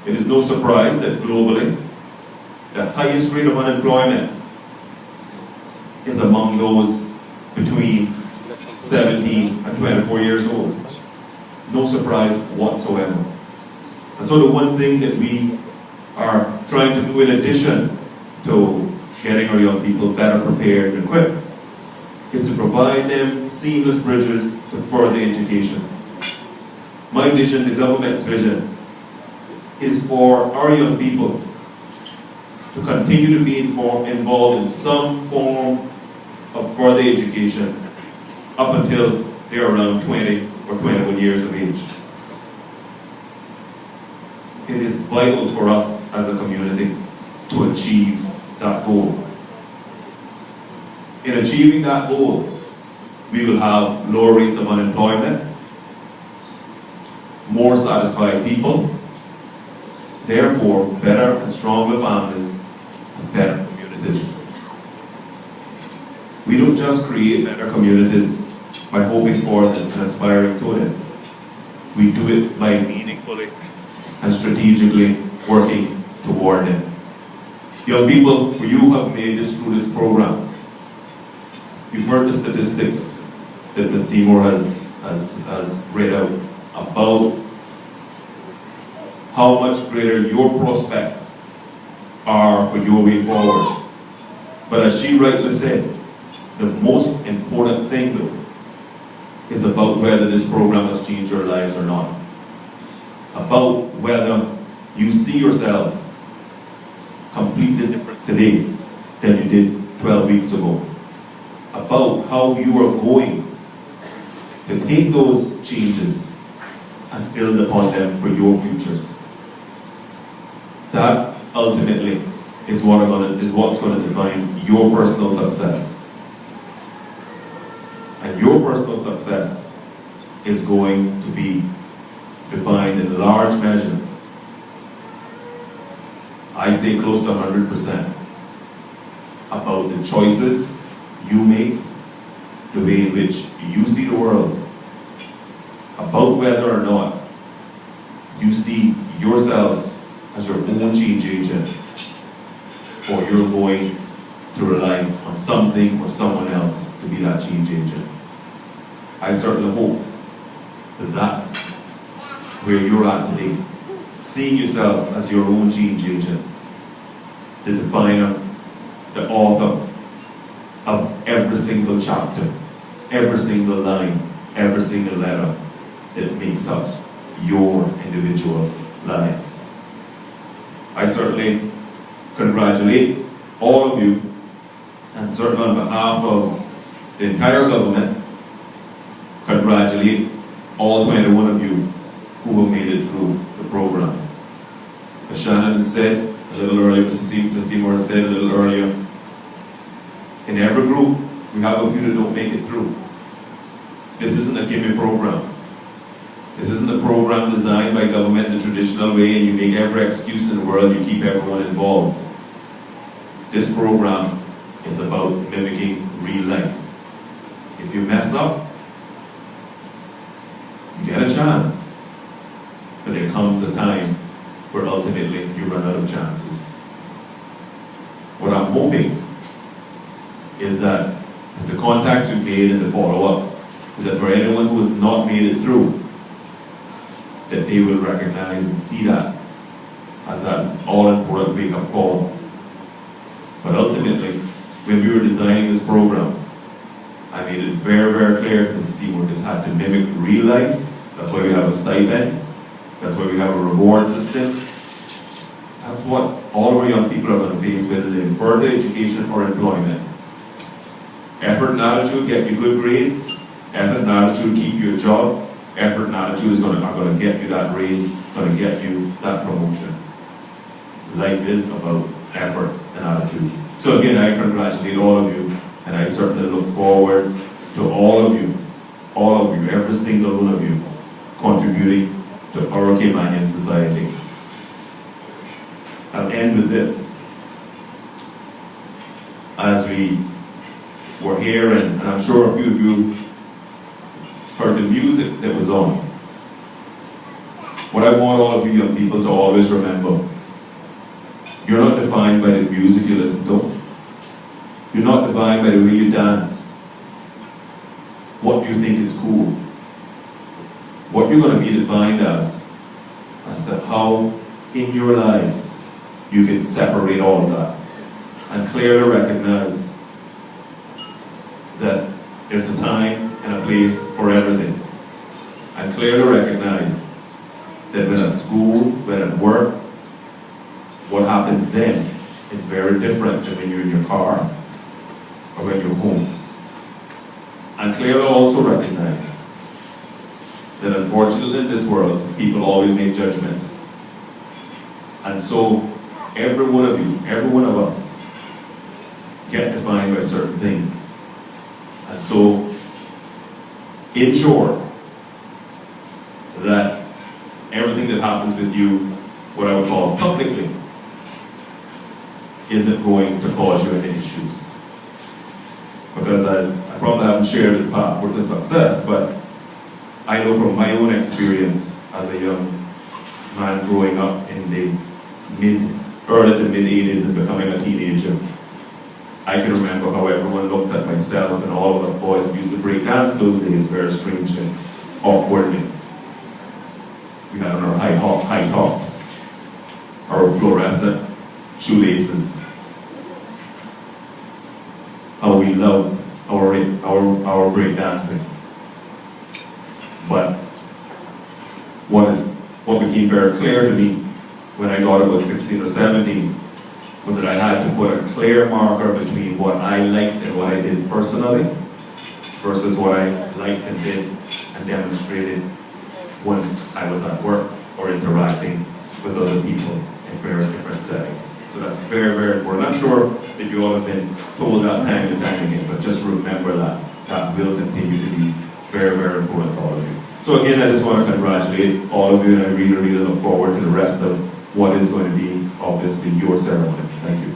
It is no surprise that globally, the highest rate of unemployment is among those between 17 and 24 years old. No surprise whatsoever. And so the one thing that we are trying to do in addition to getting our young people better prepared and equipped is to provide them seamless bridges to further education. My vision, the government's vision, is for our young people to continue to be involved in some form of further education up until they're around 20 or 21 years of age. It is vital for us as a community to achieve that goal. In achieving that goal, we will have lower rates of unemployment, more satisfied people, therefore better and stronger families and better communities. We don't just create better communities by hoping for them and aspiring to them. We do it by meaningfully and strategically working toward them. Young people, for you have made this through this program. You've heard the statistics that Ms. Seymour has read out about how much greater your prospects are for your way forward. But as she rightly said, the most important thing though is about whether this program has changed your lives or not. About whether you see yourselves completely different today than you did 12 weeks ago. About how you are going to take those changes and build upon them for your futures. That ultimately is what's going to define your personal success. And your personal success is going to be defined in large measure, I say close to 100%, about the choices you make, the way in which you see the world, about whether or not you see yourselves as your own change agent, or you're going to rely on something or someone else to be that change agent. I certainly hope that that's where you're at today, seeing yourself as your own change agent, the definer, the author of every single chapter, every single line, every single letter that makes up your individual lives. I certainly congratulate all of you, and certainly on behalf of the entire government, congratulate all 21 of you who have made it through the program. As Shannon said a little earlier, Mr. Seymour said a little earlier, in every group we have a few that don't make it through. This isn't a gimme program. This isn't a program designed by government in the traditional way and you make every excuse in the world, you keep everyone involved. This program is about mimicking real life. If you mess up, you get a chance. But there comes a time where ultimately you run out of chances. What I'm hoping is that with the contacts we've made and the follow-up, is that for anyone who has not made it through, that they will recognize and see that as that all-important wake-up call. But ultimately, when we were designing this program, I made it very, very clear that Seymour just had to mimic real life. That's why we have a stipend. That's why we have a reward system. That's what all of our young people are going to face, whether in further education or employment. Effort and attitude get you good grades. Effort and attitude keep you a job. Effort and attitude are going to get you that raise, going to get you that promotion. Life is about effort and attitude. So again, I congratulate all of you, and I certainly look forward to all of you, every single one of you, contributing to our Caymanian society. I'll end with this. As we were here, and I'm sure a few of you heard the music that was on. What I want all of you young people to always remember, you're not defined by the music you listen to. You're not defined by the way you dance. What you think is cool. What you're going to be defined as to how in your lives you can separate all of that and clearly recognize that there's a time and a place for everything. And clearly recognize that when at school, when at work, what happens then is very different than when you're in your car or when you're home. And clearly also recognize that unfortunately in this world, people always make judgments. And so every one of you, every one of us, get defined by certain things. And so ensure that everything that happens with you, what I would call publicly, isn't going to cause you any issues. Because as I probably haven't shared in the past with the success, but I know from my own experience as a young man growing up in the early to mid 80s and becoming a teenager, I can remember how everyone looked at myself and all of us boys who used to break dance those days very strangely, awkwardly. We had on our high tops, our fluorescent shoelaces. How we loved our break dancing. But what became very clear to me when I got about 16 or 17 was that I had to put a clear marker between what I liked and what I did personally versus what I liked and did and demonstrated once I was at work or interacting with other people in very different settings. So that's very, very important. I'm sure that you all have been told that time and time again, but just remember that. That will continue to be very, very important to all of you. So again, I just want to congratulate all of you, and I really, really look forward to the rest of what is going to be, obviously, your ceremony. Thank you.